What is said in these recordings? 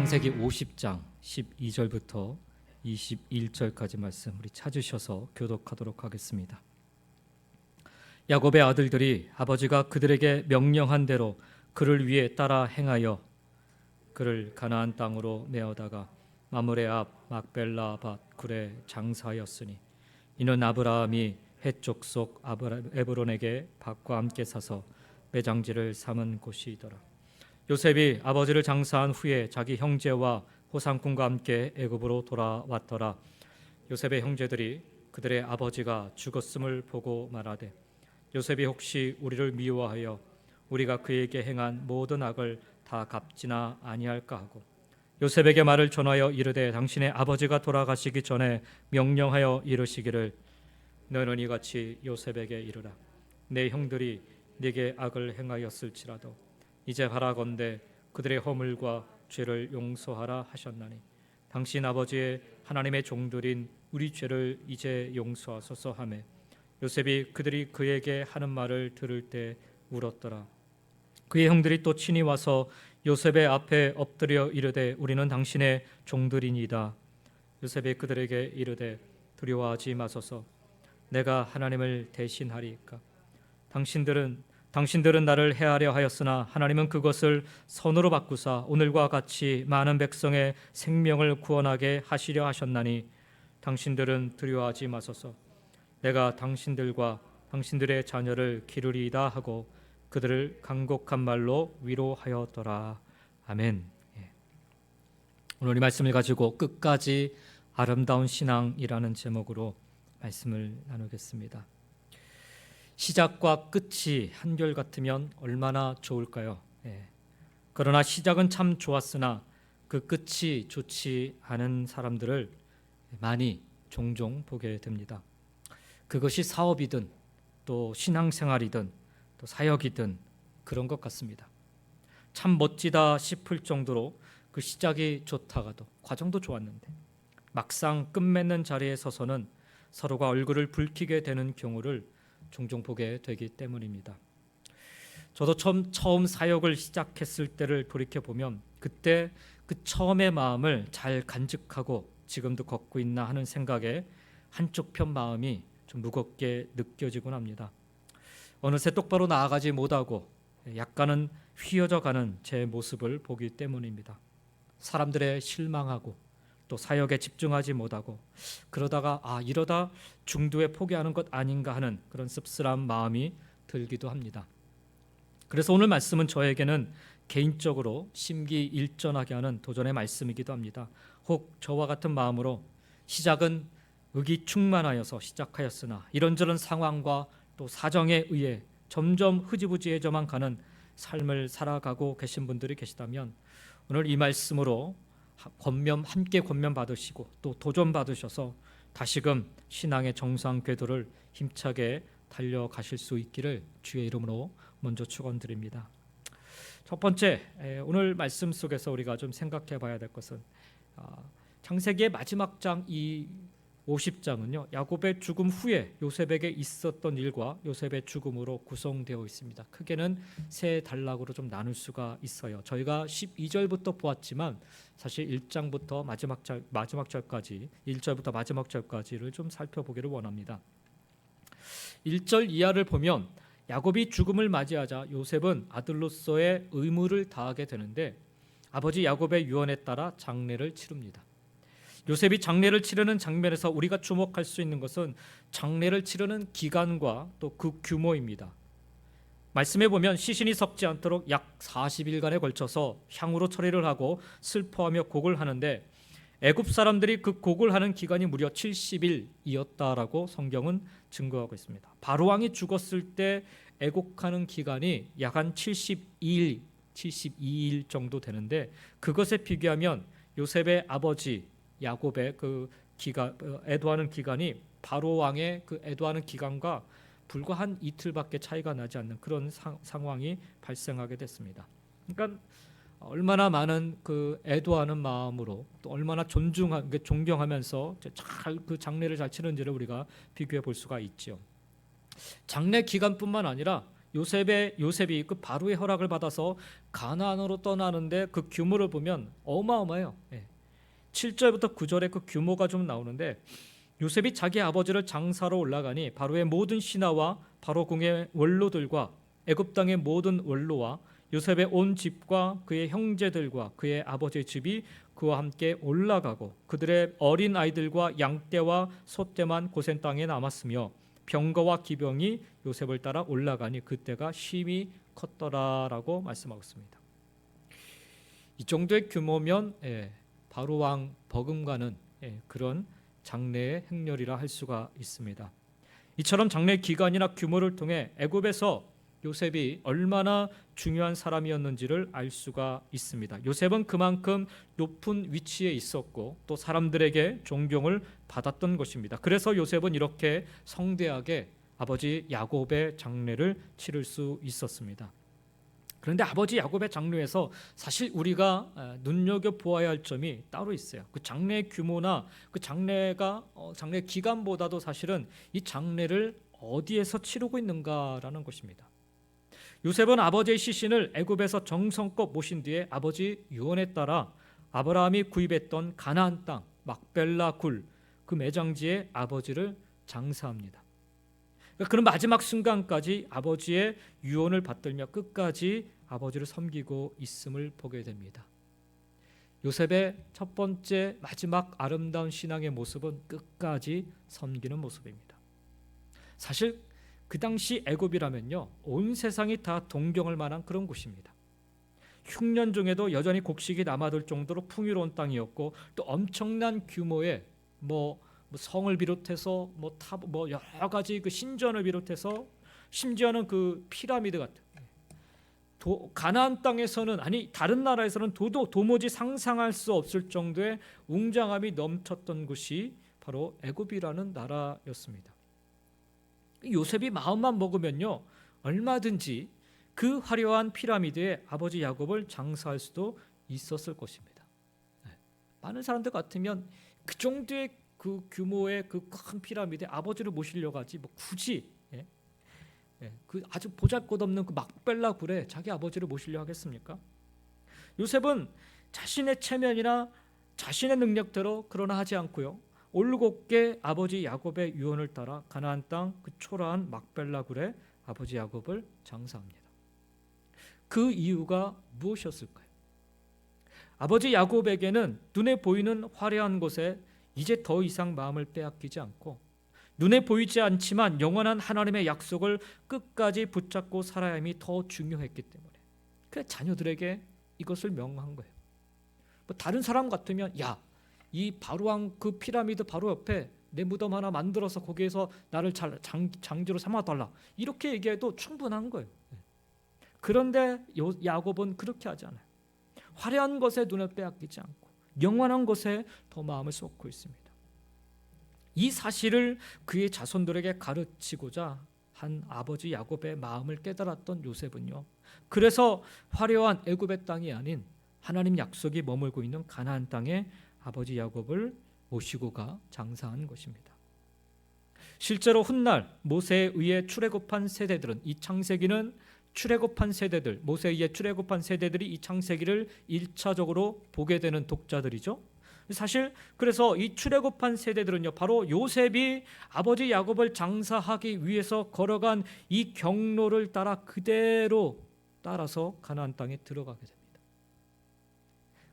창세기 50장 12절부터 21절까지 말씀 우리 찾으셔서 교독하도록 하겠습니다. 야곱의 아들들이 아버지가 그들에게 명령한 대로 그를 위해 따라 행하여 그를 가나안 땅으로 내어다가 마므레 앞 막벨라 밭 굴에 장사하였으니 이는 아브라함이 헷 족속 에브론에게 밭과 함께 사서 매장지를 삼은 곳이더라. 요셉이 아버지를 장사한 후에 자기 형제와 호상꾼과 함께 애굽으로 돌아왔더라. 요셉의 형제들이 그들의 아버지가 죽었음을 보고 말하되 요셉이 혹시 우리를 미워하여 우리가 그에게 행한 모든 악을 다 갚지나 아니할까 하고 요셉에게 말을 전하여 이르되 당신의 아버지가 돌아가시기 전에 명령하여 이르시기를 너는 이같이 요셉에게 이르라. 내 형들이 네게 악을 행하였을지라도 이제 바라건대 그들의 허물과 죄를 용서하라 하셨나니 당신 아버지의 하나님의 종들인 우리 죄를 이제 용서하소서 하매 요셉이 그들이 그에게 하는 말을 들을 때 울었더라. 그의 형들이 또 친히 와서 요셉의 앞에 엎드려 이르되 우리는 당신의 종들이니이다. 요셉이 그들에게 이르되 두려워하지 마소서. 내가 하나님을 대신하리이까. 당신들은 나를 해하려 하였으나 하나님은 그것을 선으로 바꾸사 오늘과 같이 많은 백성의 생명을 구원하게 하시려 하셨나니 당신들은 두려워하지 마소서. 내가 당신들과 당신들의 자녀를 기르리이다 하고 그들을 간곡한 말로 위로하였더라. 아멘. 오늘 이 말씀을 가지고 끝까지 아름다운 신앙이라는 제목으로 말씀을 나누겠습니다. 시작과 끝이 한결같으면 얼마나 좋을까요? 그러나 시작은 참 좋았으나 그 끝이 좋지 않은 사람들을 많이 종종 보게 됩니다. 그것이 사업이든 또 신앙생활이든 또 사역이든 그런 것 같습니다. 참 멋지다 싶을 정도로 그 시작이 좋다가도 과정도 좋았는데 막상 끝맺는 자리에 서서는 서로가 얼굴을 붉히게 되는 경우를 종종 보게 되기 때문입니다. 저도 처음 사역을 시작했을 때를 돌이켜보면 그때 그 처음의 마음을 잘 간직하고 지금도 걷고 있나 하는 생각에 한쪽 편 마음이 좀 무겁게 느껴지곤 합니다. 어느새 똑바로 나아가지 못하고 약간은 휘어져가는 제 모습을 보기 때문입니다. 사람들의 실망하고 또 사역에 집중하지 못하고 그러다가 이러다 중도에 포기하는 것 아닌가 하는 그런 씁쓸한 마음이 들기도 합니다. 그래서 오늘 말씀은 저에게는 개인적으로 심기일전하게 하는 도전의 말씀이기도 합니다. 혹 저와 같은 마음으로 시작은 의기충만하여서 시작하였으나 이런저런 상황과 또 사정에 의해 점점 흐지부지해져만 가는 삶을 살아가고 계신 분들이 계시다면 오늘 이 말씀으로 함께 권면 받으시고 또 도전 받으셔서 다시금 신앙의 정상 궤도를 힘차게 달려가실 수 있기를 주의 이름으로 먼저 축원드립니다. 첫 번째, 오늘 말씀 속에서 우리가 좀 생각해 봐야 될 것은 창세기의 마지막 장 이 50장은요 야곱의 죽음 후에 요셉에게 있었던 일과 요셉의 죽음으로 구성되어 있습니다. 크게는 세 단락으로 좀 나눌 수가 있어요. 저희가 12절부터 보았지만 사실 1장부터 마지막 절까지 1절부터 마지막 절까지를 좀 살펴보기를 원합니다. 1절 이하를 보면 야곱이 죽음을 맞이하자 요셉은 아들로서의 의무를 다하게 되는데 아버지 야곱의 유언에 따라 장례를 치릅니다. 요셉이 장례를 치르는 장면에서 우리가 주목할 수 있는 것은 장례를 치르는 기간과 또 그 규모입니다. 말씀해 보면 시신이 썩지 않도록 약 40일간에 걸쳐서 향으로 처리를 하고 슬퍼하며 곡을 하는데 애굽 사람들이 그 곡을 하는 기간이 무려 70일이었다라고 성경은 증거하고 있습니다. 바로 왕이 죽었을 때 애곡하는 기간이 약 한 72일 정도 되는데 그것에 비교하면 요셉의 아버지 야곱의 그 애도하는 기간이 바로 왕의 그 애도하는 기간과 불과 한 이틀밖에 차이가 나지 않는 그런 상황이 발생하게 됐습니다. 그러니까 얼마나 많은 그 애도하는 마음으로 또 얼마나 존경하면서 잘 그 장례를 잘 치는지를 우리가 비교해 볼 수가 있죠. 장례 기간뿐만 아니라 요셉이 그 바로의 허락을 받아서 가나안으로 떠나는데 그 규모를 보면 어마어마해요. 7절부터 9절에 그 규모가 좀 나오는데, 요셉이 자기 아버지를 장사로 올라가니 바로의 모든 신하와 바로 궁의 원로들과 애굽 땅의 모든 원로와 요셉의 온 집과 그의 형제들과 그의 아버지의 집이 그와 함께 올라가고, 그들의 어린 아이들과 양떼와 소떼만 고센 땅에 남았으며 병거와 기병이 요셉을 따라 올라가니 그때가 심히 컸더라라고 말씀하고 있습니다. 이 정도의 규모면 바로 왕 버금가는 그런 장래의 행렬이라 할 수가 있습니다. 이처럼 장래 기간이나 규모를 통해 애굽에서 요셉이 얼마나 중요한 사람이었는지를 알 수가 있습니다. 요셉은 그만큼 높은 위치에 있었고 또 사람들에게 존경을 받았던 것입니다. 그래서 요셉은 이렇게 성대하게 아버지 야곱의 장례를 치를 수 있었습니다. 그런데 아버지 야곱의 장례에서 사실 우리가 눈여겨보아야 할 점이 따로 있어요. 그 장례의 규모나 그 장례 기간보다도 사실은 이 장례를 어디에서 치르고 있는가라는 것입니다. 요셉은 아버지의 시신을 애굽에서 정성껏 모신 뒤에 아버지 유언에 따라 아브라함이 구입했던 가나안 땅 막벨라 굴 그 매장지에 아버지를 장사합니다. 그런 마지막 순간까지 아버지의 유언을 받들며 끝까지 아버지를 섬기고 있음을 보게 됩니다. 요셉의 첫 번째 마지막 아름다운 신앙의 모습은 끝까지 섬기는 모습입니다. 사실 그 당시 애굽이라면요, 온 세상이 다 동경할 만한 그런 곳입니다. 흉년 중에도 여전히 곡식이 남아들 정도로 풍요로운 땅이었고, 또 엄청난 규모의 성을 비롯해서 여러 가지 그 신전을 비롯해서 심지어는 그 피라미드 같은 가나안 땅에서는, 아니 다른 나라에서는 도무지 상상할 수 없을 정도의 웅장함이 넘쳤던 곳이 바로 애굽이라는 나라였습니다. 요셉이 마음만 먹으면요, 얼마든지 그 화려한 피라미드에 아버지 야곱을 장사할 수도 있었을 것입니다. 많은 사람들 같으면 그 정도의 그 규모의 그 큰 피라미드에 아버지를 모시려고 하지 굳이 그 아주 보잘것없는 그 막벨라 굴에 자기 아버지를 모시려 하겠습니까? 요셉은 자신의 체면이나 자신의 능력대로 그러나 하지 않고요, 올곧게 아버지 야곱의 유언을 따라 가나안 땅 그 초라한 막벨라 굴에 아버지 야곱을 장사합니다. 그 이유가 무엇이었을까요? 아버지 야곱에게는 눈에 보이는 화려한 곳에 이제 더 이상 마음을 빼앗기지 않고, 눈에 보이지 않지만 영원한 하나님의 약속을 끝까지 붙잡고 살아야 함이 더 중요했기 때문에 그 자녀들에게 이것을 명한 거예요. 다른 사람 같으면 이 바로왕 그 피라미드 바로 옆에 내 무덤 하나 만들어서 거기에서 나를 장지로 삼아달라, 이렇게 얘기해도 충분한 거예요. 그런데 야곱은 그렇게 하지 않아요. 화려한 것에 눈을 빼앗기지 않고 영원한 것에 더 마음을 쏟고 있습니다. 이 사실을 그의 자손들에게 가르치고자 한 아버지 야곱의 마음을 깨달았던 요셉은요, 그래서 화려한 애굽의 땅이 아닌 하나님 약속이 머물고 있는 가나안 땅에 아버지 야곱을 모시고 가 장사한 것입니다. 실제로 훗날 모세에 의해 출애굽한 세대들은, 이 창세기는 출애굽한 세대들, 모세에 의해 출애굽한 세대들이 이 창세기를 1차적으로 보게 되는 독자들이죠. 사실 그래서 이 출애굽한 세대들은요, 바로 요셉이 아버지 야곱을 장사하기 위해서 걸어간 이 경로를 따라 그대로 따라서 가나안 땅에 들어가게 됩니다.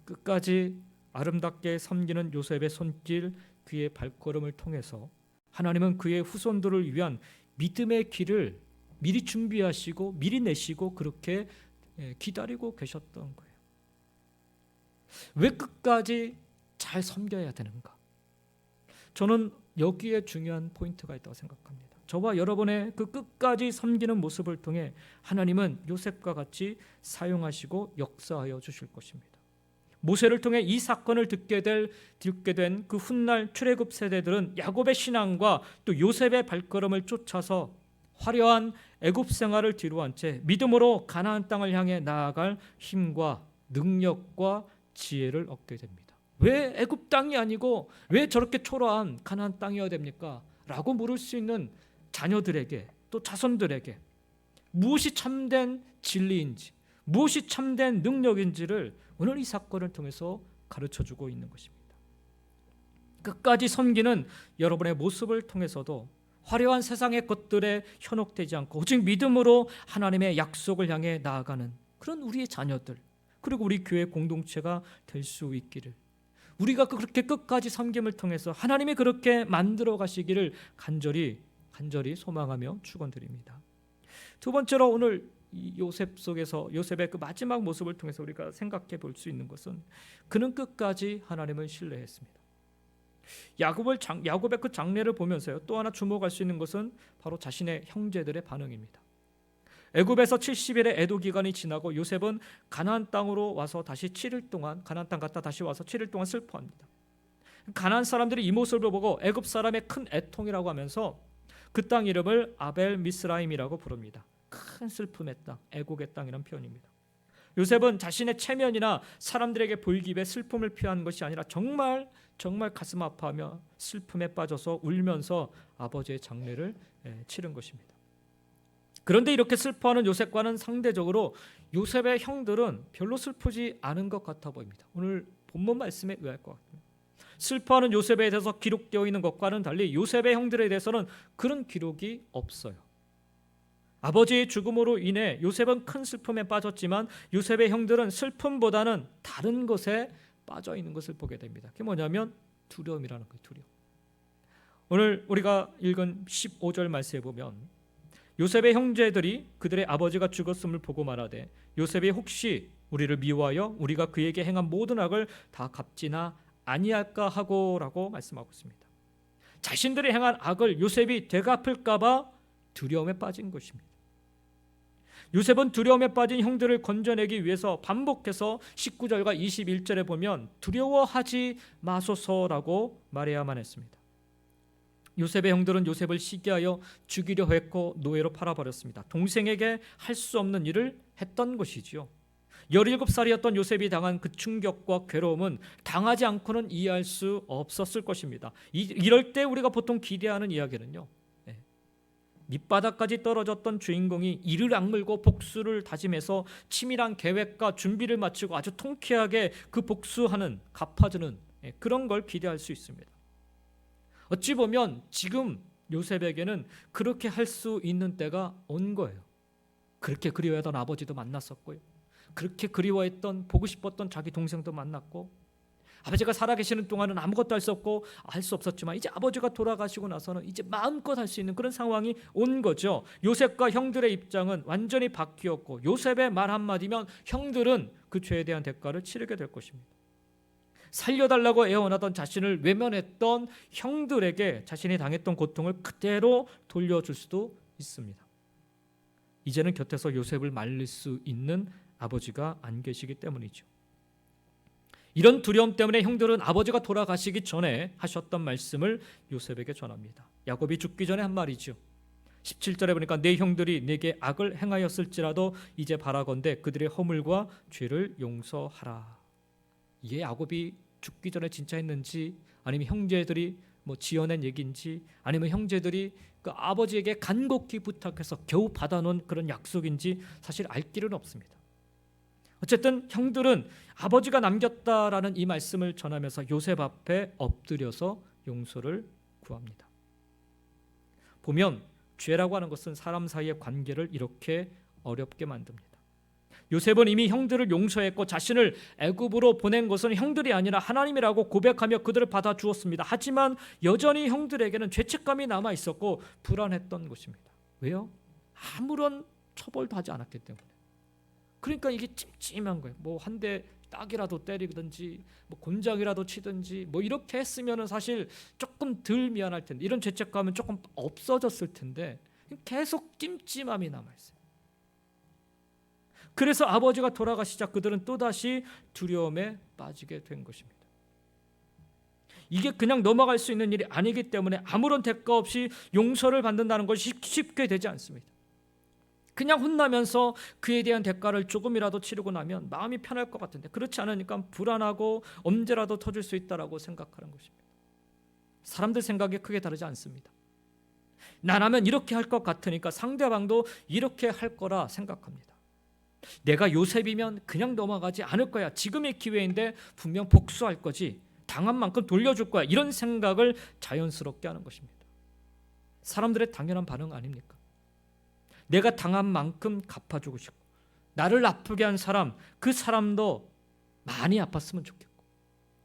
끝까지 아름답게 섬기는 요셉의 손길, 그의 발걸음을 통해서 하나님은 그의 후손들을 위한 믿음의 길을 미리 준비하시고 미리 내시고 그렇게 기다리고 계셨던 거예요. 왜 끝까지 잘 섬겨야 되는가? 저는 여기에 중요한 포인트가 있다고 생각합니다. 저와 여러분의 그 끝까지 섬기는 모습을 통해 하나님은 요셉과 같이 사용하시고 역사하여 주실 것입니다. 모세를 통해 이 사건을 듣게 된 그 훗날 출애굽 세대들은 야곱의 신앙과 또 요셉의 발걸음을 쫓아서 화려한 애굽 생활을 뒤로한 채 믿음으로 가나안 땅을 향해 나아갈 힘과 능력과 지혜를 얻게 됩니다. 왜 애굽 땅이 아니고 왜 저렇게 초라한 가나안 땅이어야 됩니까? 라고 물을 수 있는 자녀들에게 또 자손들에게 무엇이 참된 진리인지, 무엇이 참된 능력인지를 오늘 이 사건을 통해서 가르쳐주고 있는 것입니다. 끝까지 섬기는 여러분의 모습을 통해서도 화려한 세상의 것들에 현혹되지 않고 오직 믿음으로 하나님의 약속을 향해 나아가는 그런 우리의 자녀들, 그리고 우리 교회 공동체가 될 수 있기를, 우리가 그렇게 끝까지 섬김을 통해서 하나님이 그렇게 만들어 가시기를 간절히 소망하며 축원드립니다. 두 번째로 오늘 이 요셉 속에서 요셉의 그 마지막 모습을 통해서 우리가 생각해 볼 수 있는 것은 그는 끝까지 하나님을 신뢰했습니다. 야곱의 그 장례를 보면서요, 또 하나 주목할 수 있는 것은 바로 자신의 형제들의 반응입니다. 애굽에서 70일의 애도 기간이 지나고 요셉은 가나안 땅으로 와서 다시 7일 동안, 가나안 땅 갔다 다시 와서 7일 동안 슬퍼합니다. 가나안 사람들이 이 모습을 보고 애굽 사람의 큰 애통이라고 하면서 그 땅 이름을 아벨 미스라임이라고 부릅니다. 큰 슬픔의 땅, 애곡의 땅이라는 표현입니다. 요셉은 자신의 체면이나 사람들에게 보이기에 슬픔을 표한 것이 아니라 정말 가슴 아파하며 슬픔에 빠져서 울면서 아버지의 장례를 치른 것입니다. 그런데 이렇게 슬퍼하는 요셉과는 상대적으로 요셉의 형들은 별로 슬프지 않은 것 같아 보입니다. 오늘 본문 말씀에 의할 것 같아요. 슬퍼하는 요셉에 대해서 기록되어 있는 것과는 달리 요셉의 형들에 대해서는 그런 기록이 없어요. 아버지의 죽음으로 인해 요셉은 큰 슬픔에 빠졌지만 요셉의 형들은 슬픔보다는 다른 것에 빠져 있는 것을 보게 됩니다. 그게 뭐냐면 두려움이라는 거예요. 두려움. 오늘 우리가 읽은 15절 말씀에 보면 요셉의 형제들이 그들의 아버지가 죽었음을 보고 말하되 요셉이 혹시 우리를 미워하여 우리가 그에게 행한 모든 악을 다 갚지나 아니할까 하고라고 말씀하고 있습니다. 자신들이 행한 악을 요셉이 되갚을까 봐 두려움에 빠진 것입니다. 요셉은 두려움에 빠진 형들을 건져내기 위해서 반복해서 19절과 21절에 보면 두려워하지 마소서라고 말해야만 했습니다. 요셉의 형들은 요셉을 시기하여 죽이려 했고 노예로 팔아버렸습니다. 동생에게 할 수 없는 일을 했던 것이지요. 17살이었던 요셉이 당한 그 충격과 괴로움은 당하지 않고는 이해할 수 없었을 것입니다. 이럴 때 우리가 보통 기대하는 이야기는요, 밑바닥까지 떨어졌던 주인공이 이를 악물고 복수를 다짐해서 치밀한 계획과 준비를 마치고 아주 통쾌하게 그 복수하는, 갚아주는 그런 걸 기대할 수 있습니다. 어찌 보면 지금 요셉에게는 그렇게 할 수 있는 때가 온 거예요. 그렇게 그리워했던 아버지도 만났었고요, 그렇게 그리워했던, 보고 싶었던 자기 동생도 만났고, 아버지가 살아계시는 동안은 아무것도 할 수 없고 할 수 없었지만 이제 아버지가 돌아가시고 나서는 이제 마음껏 할 수 있는 그런 상황이 온 거죠. 요셉과 형들의 입장은 완전히 바뀌었고 요셉의 말 한마디면 형들은 그 죄에 대한 대가를 치르게 될 것입니다. 살려달라고 애원하던 자신을 외면했던 형들에게 자신이 당했던 고통을 그대로 돌려줄 수도 있습니다. 이제는 곁에서 요셉을 말릴 수 있는 아버지가 안 계시기 때문이죠. 이런 두려움 때문에 형들은 아버지가 돌아가시기 전에 하셨던 말씀을 요셉에게 전합니다. 야곱이 죽기 전에 한 말이죠. 17절에 보니까 내 형들이 내게 악을 행하였을지라도 이제 바라건대 그들의 허물과 죄를 용서하라. 이게 야곱이 죽기 전에 진짜 했는지, 아니면 형제들이 지어낸 얘기인지, 아니면 형제들이 그 아버지에게 간곡히 부탁해서 겨우 받아놓은 그런 약속인지 사실 알 길은 없습니다. 어쨌든 형들은 아버지가 남겼다라는 이 말씀을 전하면서 요셉 앞에 엎드려서 용서를 구합니다. 보면 죄라고 하는 것은 사람 사이의 관계를 이렇게 어렵게 만듭니다. 요셉은 이미 형들을 용서했고 자신을 애굽으로 보낸 것은 형들이 아니라 하나님이라고 고백하며 그들을 받아주었습니다. 하지만 여전히 형들에게는 죄책감이 남아 있었고 불안했던 것입니다. 왜요? 아무런 처벌도 하지 않았기 때문에. 그러니까 이게 찜찜한 거예요. 한 대 딱이라도 때리든지 곤장이라도 치든지 이렇게 했으면 사실 조금 덜 미안할 텐데, 이런 죄책감은 조금 없어졌을 텐데 계속 찜찜함이 남아있어요. 그래서 아버지가 돌아가시자 그들은 또다시 두려움에 빠지게 된 것입니다. 이게 그냥 넘어갈 수 있는 일이 아니기 때문에 아무런 대가 없이 용서를 받는다는 것이 쉽게 되지 않습니다. 그냥 혼나면서 그에 대한 대가를 조금이라도 치르고 나면 마음이 편할 것 같은데 그렇지 않으니까 불안하고 언제라도 터질 수 있다라고 생각하는 것입니다. 사람들 생각이 크게 다르지 않습니다. 나라면 이렇게 할 것 같으니까 상대방도 이렇게 할 거라 생각합니다. 내가 요셉이면 그냥 넘어가지 않을 거야. 지금의 기회인데 분명 복수할 거지. 당한 만큼 돌려줄 거야. 이런 생각을 자연스럽게 하는 것입니다. 사람들의 당연한 반응 아닙니까? 내가 당한 만큼 갚아주고 싶고, 나를 아프게 한 사람, 그 사람도 많이 아팠으면 좋겠고,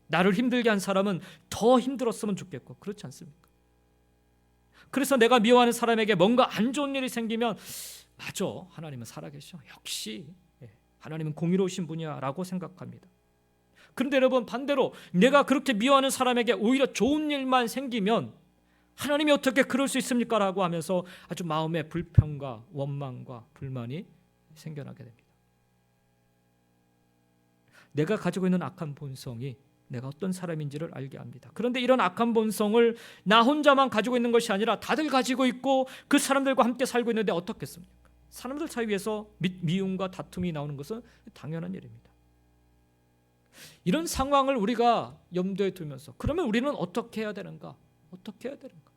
나를 힘들게 한 사람은 더 힘들었으면 좋겠고, 그렇지 않습니까? 그래서 내가 미워하는 사람에게 뭔가 안 좋은 일이 생기면 맞아, 하나님은 살아계셔. 역시 하나님은 공의로우신 분이야 라고 생각합니다. 그런데 여러분, 반대로 내가 그렇게 미워하는 사람에게 오히려 좋은 일만 생기면 하나님이 어떻게 그럴 수 있습니까? 라고 하면서 아주 마음에 불평과 원망과 불만이 생겨나게 됩니다. 내가 가지고 있는 악한 본성이 내가 어떤 사람인지를 알게 합니다. 그런데 이런 악한 본성을 나 혼자만 가지고 있는 것이 아니라 다들 가지고 있고 그 사람들과 함께 살고 있는데 어떻겠습니까? 사람들 사이에서 미움과 다툼이 나오는 것은 당연한 일입니다. 이런 상황을 우리가 염두에 두면서 그러면 우리는 어떻게 해야 되는가? 어떻게 해야 되는가?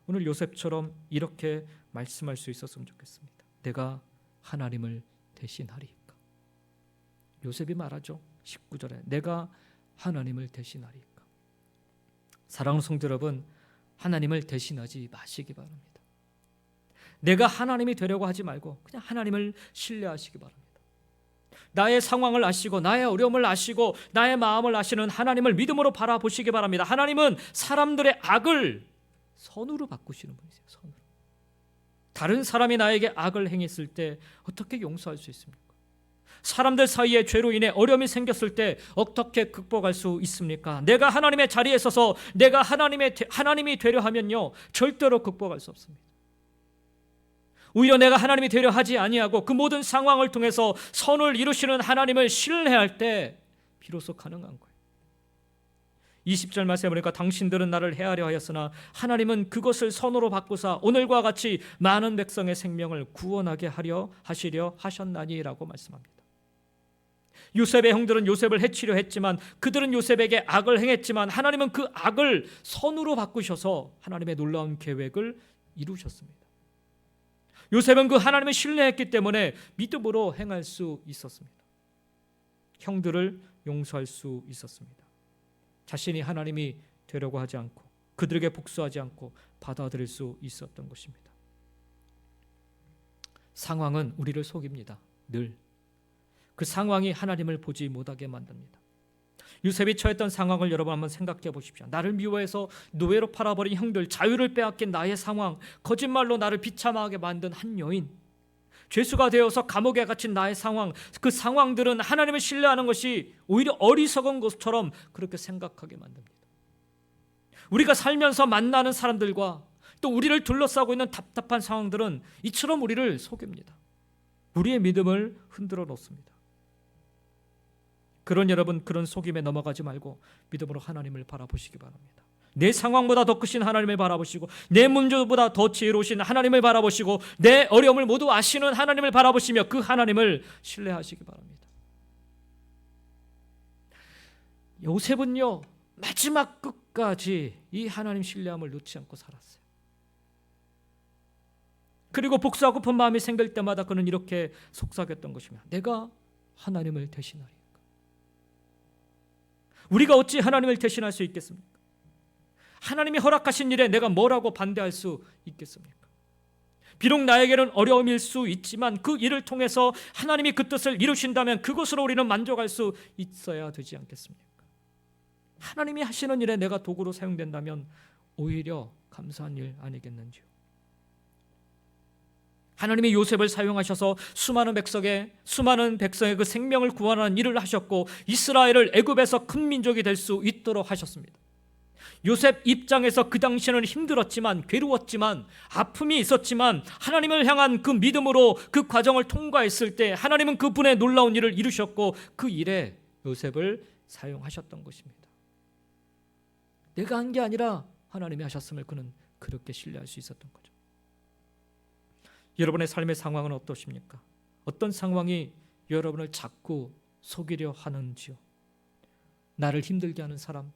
오늘 요셉처럼 이렇게 말씀할 수 있었으면 좋겠습니다. 내가 하나님을 대신하리이까. 요셉이 말하죠. 19절에 내가 하나님을 대신하리이까. 사랑하는 성도 여러분, 하나님을 대신하지 마시기 바랍니다. 내가 하나님이 되려고 하지 말고 그냥 하나님을 신뢰하시기 바랍니다. 나의 상황을 아시고 나의 어려움을 아시고 나의 마음을 아시는 하나님을 믿음으로 바라보시기 바랍니다. 하나님은 사람들의 악을 선으로 바꾸시는 분이세요. 선으로. 다른 사람이 나에게 악을 행했을 때 어떻게 용서할 수 있습니까? 사람들 사이에 죄로 인해 어려움이 생겼을 때 어떻게 극복할 수 있습니까? 내가 하나님의 자리에 서서 내가 하나님이 되려 하면요, 절대로 극복할 수 없습니다. 오히려 내가 하나님이 되려 하지 아니하고 그 모든 상황을 통해서 선을 이루시는 하나님을 신뢰할 때 비로소 가능한 거예요. 20절 말씀에 보니까 당신들은 나를 해하려 하였으나 하나님은 그것을 선으로 바꾸사 오늘과 같이 많은 백성의 생명을 구원하게 하시려 하셨나니라고 말씀합니다. 요셉의 형들은 요셉을 해치려 했지만 그들은 요셉에게 악을 행했지만 하나님은 그 악을 선으로 바꾸셔서 하나님의 놀라운 계획을 이루셨습니다. 요셉은 그 하나님을 신뢰했기 때문에 믿음으로 행할 수 있었습니다. 형들을 용서할 수 있었습니다. 자신이 하나님이 되려고 하지 않고 그들에게 복수하지 않고 받아들일 수 있었던 것입니다. 상황은 우리를 속입니다. 늘. 그 상황이 하나님을 보지 못하게 만듭니다. 요셉이 처했던 상황을 여러분 한번 생각해 보십시오. 나를 미워해서 노예로 팔아버린 형들, 자유를 빼앗긴 나의 상황, 거짓말로 나를 비참하게 만든 한 여인, 죄수가 되어서 감옥에 갇힌 나의 상황, 그 상황들은 하나님을 신뢰하는 것이 오히려 어리석은 것처럼 그렇게 생각하게 만듭니다. 우리가 살면서 만나는 사람들과 또 우리를 둘러싸고 있는 답답한 상황들은 이처럼 우리를 속입니다. 우리의 믿음을 흔들어 놓습니다. 그런 여러분, 그런 속임에 넘어가지 말고 믿음으로 하나님을 바라보시기 바랍니다. 내 상황보다 더 크신 하나님을 바라보시고 내 문제보다 더 지혜로우신 하나님을 바라보시고 내 어려움을 모두 아시는 하나님을 바라보시며 그 하나님을 신뢰하시기 바랍니다. 요셉은요, 마지막 끝까지 이 하나님 신뢰함을 놓지 않고 살았어요. 그리고 복수하고픈 마음이 생길 때마다 그는 이렇게 속삭였던 것입니다. 내가 하나님을 대신하리까. 우리가 어찌 하나님을 대신할 수 있겠습니까? 하나님이 허락하신 일에 내가 뭐라고 반대할 수 있겠습니까? 비록 나에게는 어려움일 수 있지만 그 일을 통해서 하나님이 그 뜻을 이루신다면 그것으로 우리는 만족할 수 있어야 되지 않겠습니까? 하나님이 하시는 일에 내가 도구로 사용된다면 오히려 감사한 일 아니겠는지요? 하나님이 요셉을 사용하셔서 수많은 백성의 그 생명을 구원하는 일을 하셨고 이스라엘을 애굽에서 큰 민족이 될 수 있도록 하셨습니다. 요셉 입장에서 그 당시에는 힘들었지만 괴로웠지만 아픔이 있었지만 하나님을 향한 그 믿음으로 그 과정을 통과했을 때 하나님은 그분의 놀라운 일을 이루셨고 그 일에 요셉을 사용하셨던 것입니다. 내가 한 게 아니라 하나님이 하셨음을 그는 그렇게 신뢰할 수 있었던 거죠. 여러분의 삶의 상황은 어떠십니까? 어떤 상황이 여러분을 자꾸 속이려 하는지요? 나를 힘들게 하는 사람,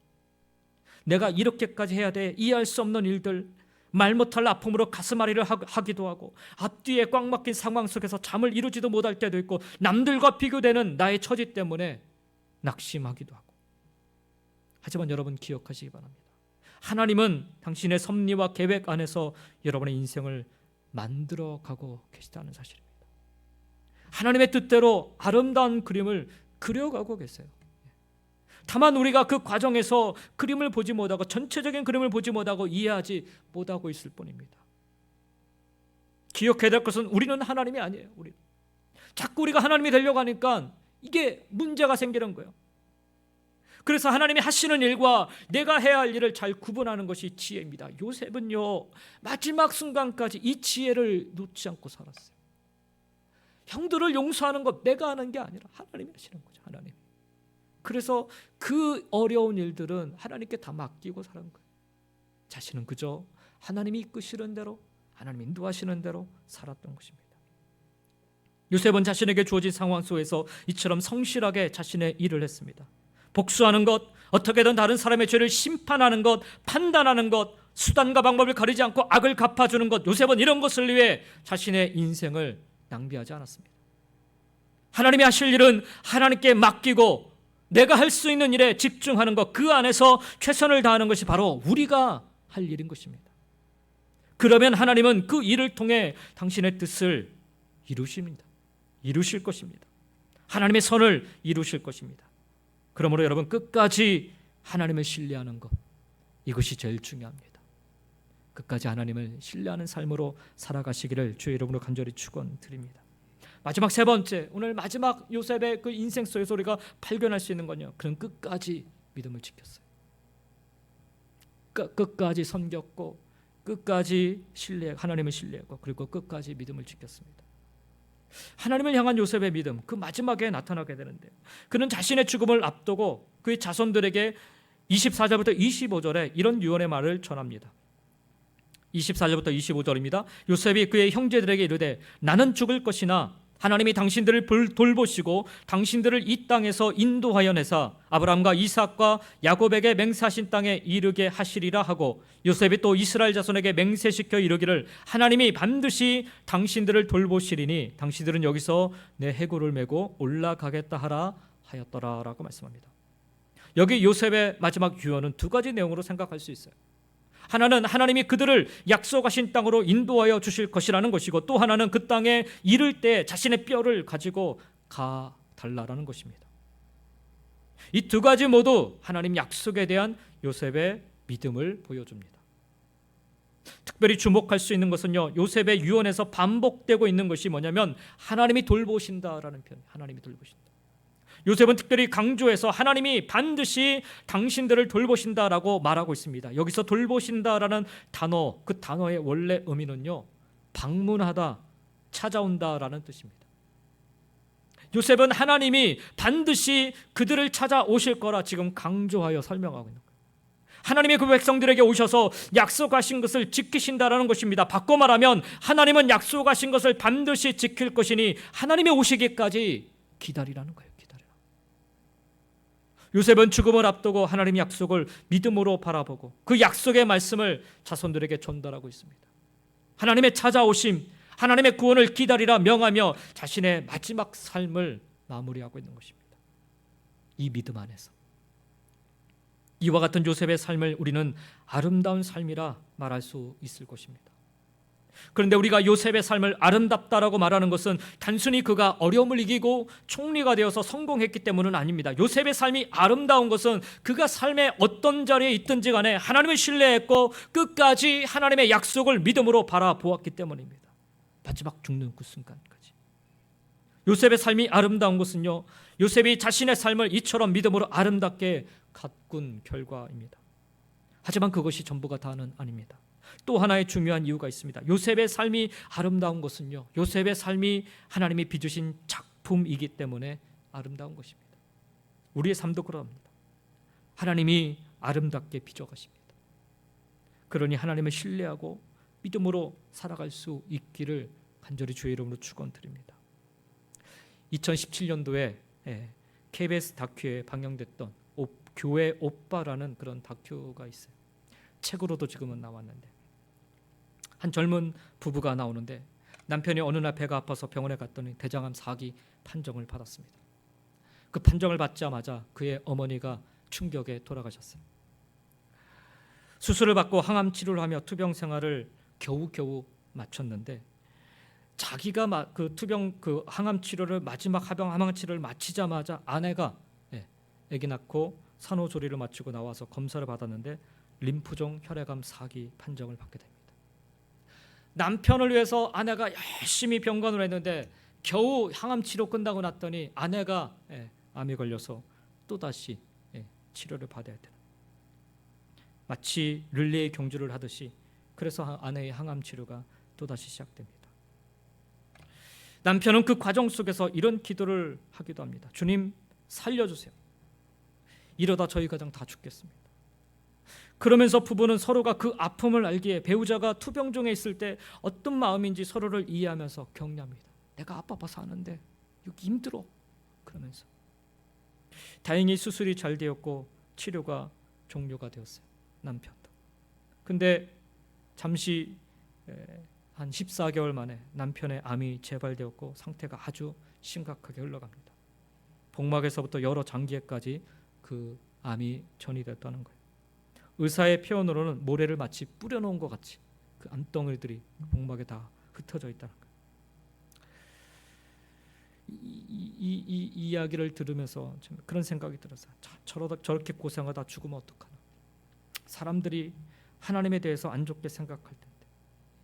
내가 이렇게까지 해야 돼, 이해할 수 없는 일들, 말 못할 아픔으로 가슴앓이를 하기도 하고 앞뒤에 꽉 막힌 상황 속에서 잠을 이루지도 못할 때도 있고 남들과 비교되는 나의 처지 때문에 낙심하기도 하고. 하지만 여러분 기억하시기 바랍니다. 하나님은 당신의 섭리와 계획 안에서 여러분의 인생을 만들어가고 계시다는 사실입니다. 하나님의 뜻대로 아름다운 그림을 그려가고 계세요. 다만 우리가 그 과정에서 그림을 보지 못하고 전체적인 그림을 보지 못하고 이해하지 못하고 있을 뿐입니다. 기억해야 될 것은 우리는 하나님이 아니에요. 자꾸 우리가 하나님이 되려고 하니까 이게 문제가 생기는 거예요. 그래서 하나님이 하시는 일과 내가 해야 할 일을 잘 구분하는 것이 지혜입니다. 요셉은요, 마지막 순간까지 이 지혜를 놓지 않고 살았어요. 형들을 용서하는 것 내가 하는 게 아니라 하나님이 하시는 거죠. 하나님. 그래서 그 어려운 일들은 하나님께 다 맡기고 사는 거예요. 자신은 그저 하나님이 이끄시는 대로, 하나님 인도하시는 대로 살았던 것입니다. 요셉은 자신에게 주어진 상황 속에서 이처럼 성실하게 자신의 일을 했습니다. 복수하는 것, 어떻게든 다른 사람의 죄를 심판하는 것, 판단하는 것, 수단과 방법을 가리지 않고 악을 갚아주는 것, 요셉은 이런 것을 위해 자신의 인생을 낭비하지 않았습니다. 하나님이 하실 일은 하나님께 맡기고 내가 할 수 있는 일에 집중하는 것, 그 안에서 최선을 다하는 것이 바로 우리가 할 일인 것입니다. 그러면 하나님은 그 일을 통해 당신의 뜻을 이루실 것입니다. 하나님의 선을 이루실 것입니다. 그러므로 여러분 끝까지 하나님을 신뢰하는 것, 이것이 제일 중요합니다. 끝까지 하나님을 신뢰하는 삶으로 살아가시기를 주의 이름으로 간절히 축원드립니다. 마지막 세 번째, 오늘 마지막 요셉의 그 인생 속에서 우리가 발견할 수 있는 건요, 그는 끝까지 믿음을 지켰어요. 끝까지 섬겼고 끝까지 하나님을 신뢰했고 그리고 끝까지 믿음을 지켰습니다. 하나님을 향한 요셉의 믿음, 그 마지막에 나타나게 되는데, 그는 자신의 죽음을 앞두고 그의 자손들에게 24절부터 25절에 이런 유언의 말을 전합니다. 24절부터 25절입니다. 요셉이 그의 형제들에게 이르되 나는 죽을 것이나 하나님이 당신들을 돌보시고 당신들을 이 땅에서 인도하여 내사 아브라함과 이삭과 야곱에게 맹세하신 땅에 이르게 하시리라 하고, 요셉이 또 이스라엘 자손에게 맹세시켜 이르기를 하나님이 반드시 당신들을 돌보시리니 당신들은 여기서 내 해골을 메고 올라가겠다 하라 하였더라 라고 말씀합니다. 여기 요셉의 마지막 유언은 두 가지 내용으로 생각할 수 있어요. 하나는 하나님이 그들을 약속하신 땅으로 인도하여 주실 것이라는 것이고, 또 하나는 그 땅에 이를 때 자신의 뼈를 가지고 가달라라는 것입니다. 이 두 가지 모두 하나님 약속에 대한 요셉의 믿음을 보여줍니다. 특별히 주목할 수 있는 것은요, 요셉의 유언에서 반복되고 있는 것이 뭐냐면 하나님이 돌보신다라는 표현, 하나님이 돌보신다. 요셉은 특별히 강조해서 하나님이 반드시 당신들을 돌보신다라고 말하고 있습니다. 여기서 돌보신다라는 단어, 그 단어의 원래 의미는요, 방문하다, 찾아온다라는 뜻입니다. 요셉은 하나님이 반드시 그들을 찾아오실 거라 지금 강조하여 설명하고 있는 거예요. 하나님이 그 백성들에게 오셔서 약속하신 것을 지키신다라는 것입니다. 바꿔 말하면 하나님은 약속하신 것을 반드시 지킬 것이니 하나님이 오시기까지 기다리라는 거예요. 요셉은 죽음을 앞두고 하나님의 약속을 믿음으로 바라보고 그 약속의 말씀을 자손들에게 전달하고 있습니다. 하나님의 찾아오심, 하나님의 구원을 기다리라 명하며 자신의 마지막 삶을 마무리하고 있는 것입니다. 이 믿음 안에서 이와 같은 요셉의 삶을 우리는 아름다운 삶이라 말할 수 있을 것입니다. 그런데 우리가 요셉의 삶을 아름답다라고 말하는 것은 단순히 그가 어려움을 이기고 총리가 되어서 성공했기 때문은 아닙니다. 요셉의 삶이 아름다운 것은 그가 삶의 어떤 자리에 있든지 간에 하나님을 신뢰했고 끝까지 하나님의 약속을 믿음으로 바라보았기 때문입니다. 마지막 죽는 그 순간까지. 요셉의 삶이 아름다운 것은요, 요셉이 자신의 삶을 이처럼 믿음으로 아름답게 가꾼 결과입니다. 하지만 그것이 전부가 다는 아닙니다. 또 하나의 중요한 이유가 있습니다. 요셉의 삶이 아름다운 것은요, 요셉의 삶이 하나님이 빚으신 작품이기 때문에 아름다운 것입니다. 우리의 삶도 그럽니다. 하나님이 아름답게 빚어가십니다. 그러니 하나님을 신뢰하고 믿음으로 살아갈 수 있기를 간절히 주의 이름으로 축원드립니다. 2017년도에 KBS 다큐에 방영됐던 교회 오빠라는 그런 다큐가 있어요. 책으로도 지금은 나왔는데 한 젊은 부부가 나오는데 남편이 어느 날 배가 아파서 병원에 갔더니 대장암 4기 판정을 받았습니다. 그 판정을 받자마자 그의 어머니가 충격에 돌아가셨어요. 수술을 받고 항암 치료를 하며 투병 생활을 겨우겨우 마쳤는데 자기가 그 항암 치료를 마지막 항암 치료를 마치자마자 아내가 아기 낳고 산후조리를 마치고 나와서 검사를 받았는데 림프종 혈액암 4기 판정을 받게 됩니다. 남편을 위해서 아내가 열심히 병간호를 했는데 겨우 항암 치료 끝나고 났더니 아내가 암이 걸려서 또다시 치료를 받아야 되는, 마치 릴레이 경주를 하듯이 그래서 아내의 항암 치료가 또다시 시작됩니다. 남편은 그 과정 속에서 이런 기도를 하기도 합니다. 주님 살려주세요. 이러다 저희 가정 다 죽겠습니다. 그러면서 부부는 서로가 그 아픔을 알기에 배우자가 투병중에 있을 때 어떤 마음인지 서로를 이해하면서 격려합니다. 내가 아파서 하는데 여기 힘들어. 그러면서 다행히 수술이 잘 되었고 치료가 종료가 되었어요. 남편도. 근데 잠시 한 14개월 만에 남편의 암이 재발되었고 상태가 아주 심각하게 흘러갑니다. 복막에서부터 여러 장기에까지 그 암이 전이됐다는 거예요. 의사의 표현으로는 모래를 마치 뿌려놓은 것 같이 그 암덩어리들이 복막에 다 흩어져 있다는 거예요. 이 이야기를 들으면서 그런 생각이 들었어요. 저렇게 고생하다 죽으면 어떡하나. 사람들이 하나님에 대해서 안 좋게 생각할 텐데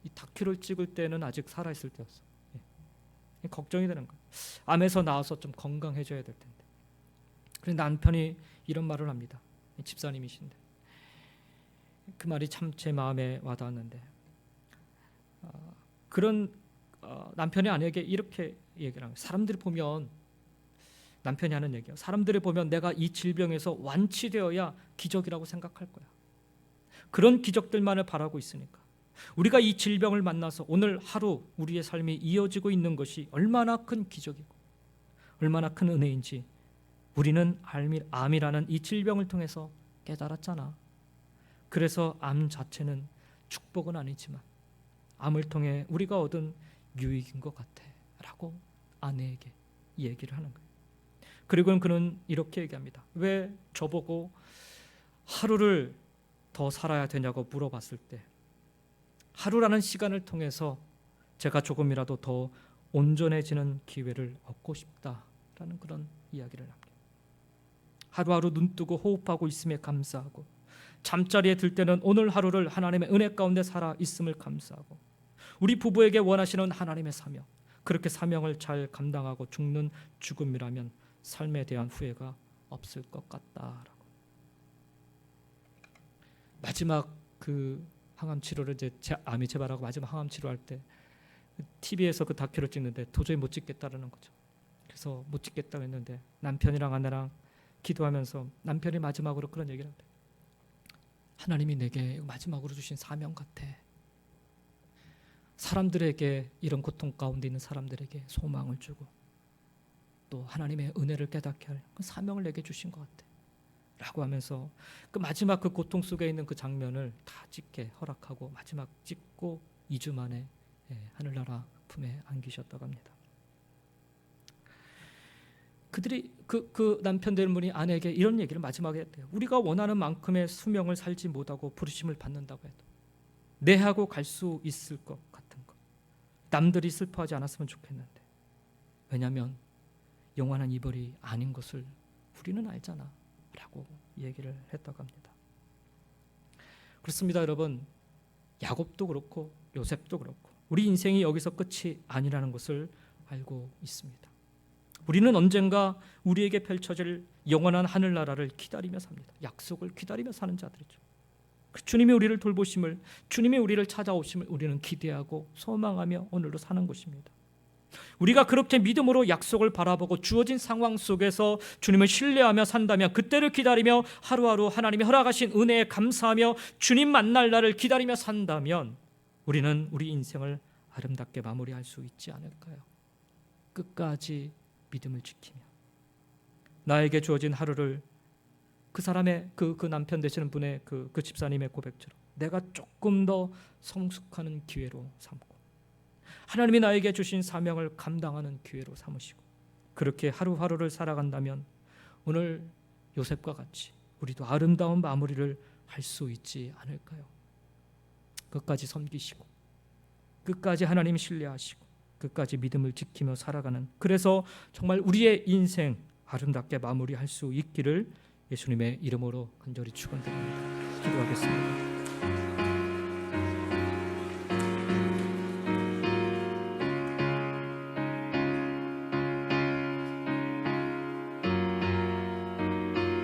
이 다큐를 찍을 때는 아직 살아있을 때였어. 걱정이 되는 거예요. 암에서 나와서 좀 건강해져야 될 텐데. 그런데 남편이 이런 말을 합니다. 집사님이신데 그 말이 참 제 마음에 와닿았는데 그런 남편이 아내에게 이렇게 얘기를 합니다. 사람들이 보면, 남편이 하는 얘기예요. 사람들이 보면 내가 이 질병에서 완치되어야 기적이라고 생각할 거야. 그런 기적들만을 바라고 있으니까 우리가 이 질병을 만나서 오늘 하루 우리의 삶이 이어지고 있는 것이 얼마나 큰 기적이고 얼마나 큰 은혜인지 우리는 암이라는 이 질병을 통해서 깨달았잖아. 그래서 암 자체는 축복은 아니지만 암을 통해 우리가 얻은 유익인 것 같아 라고 아내에게 얘기를 하는 거예요. 그리고 그는 이렇게 얘기합니다. 왜 저보고 하루를 더 살아야 되냐고 물어봤을 때 하루라는 시간을 통해서 제가 조금이라도 더 온전해지는 기회를 얻고 싶다라는 그런 이야기를 합니다. 하루하루 눈뜨고 호흡하고 있음에 감사하고 잠자리에 들 때는 오늘 하루를 하나님의 은혜 가운데 살아 있음을 감사하고 우리 부부에게 원하시는 하나님의 사명, 그렇게 사명을 잘 감당하고 죽는 죽음이라면 삶에 대한 후회가 없을 것 같다라고. 마지막 그 항암 치료를 이제 암이 재발하고 마지막 항암 치료할 때 TV에서 그 다큐를 찍는데 도저히 못 찍겠다라는 거죠. 그래서 못 찍겠다고 했는데 남편이랑 아내랑 기도하면서 남편이 마지막으로 그런 얘기를 합니다. 하나님이 내게 마지막으로 주신 사명 같아. 사람들에게, 이런 고통 가운데 있는 사람들에게 소망을 주고 또 하나님의 은혜를 깨닫게 할 그 사명을 내게 주신 것 같아 라고 하면서 그 마지막 그 고통 속에 있는 그 장면을 다 찍게 허락하고 마지막 찍고 2주 만에 하늘나라 품에 안기셨다고 합니다. 그들이 그 남편들분이 아내에게 이런 얘기를 마지막에 했대요. 우리가 원하는 만큼의 수명을 살지 못하고 부르심을 받는다고 해도 내하고 갈 수 있을 것 같은 것, 남들이 슬퍼하지 않았으면 좋겠는데, 왜냐하면 영원한 이별이 아닌 것을 우리는 알잖아 라고 얘기를 했다고 합니다. 그렇습니다 여러분. 야곱도 그렇고 요셉도 그렇고 우리 인생이 여기서 끝이 아니라는 것을 알고 있습니다. 우리는 언젠가 우리에게 펼쳐질 영원한 하늘나라를 기다리며 삽니다. 약속을 기다리며 사는 자들이죠. 주님이 우리를 돌보심을, 주님이 우리를 찾아오심을 우리는 기대하고 소망하며 오늘도 사는 것입니다. 우리가 그렇게 믿음으로 약속을 바라보고 주어진 상황 속에서 주님을 신뢰하며 산다면, 그때를 기다리며 하루하루 하나님이 허락하신 은혜에 감사하며 주님 만날 날을 기다리며 산다면 우리는 우리 인생을 아름답게 마무리할 수 있지 않을까요? 끝까지 믿음을 지키며 나에게 주어진 하루를 그 사람의 그 남편 되시는 분의 그 집사님의 고백처럼 내가 조금 더 성숙하는 기회로 삼고 하나님이 나에게 주신 사명을 감당하는 기회로 삼으시고 그렇게 하루하루를 살아간다면 오늘 요셉과 같이 우리도 아름다운 마무리를 할 수 있지 않을까요? 끝까지 섬기시고 끝까지 하나님 신뢰하시고 끝까지 믿음을 지키며 살아가는, 그래서 정말 우리의 인생 아름답게 마무리할 수 있기를 예수님의 이름으로 간절히 축원드립니다. 기도하겠습니다.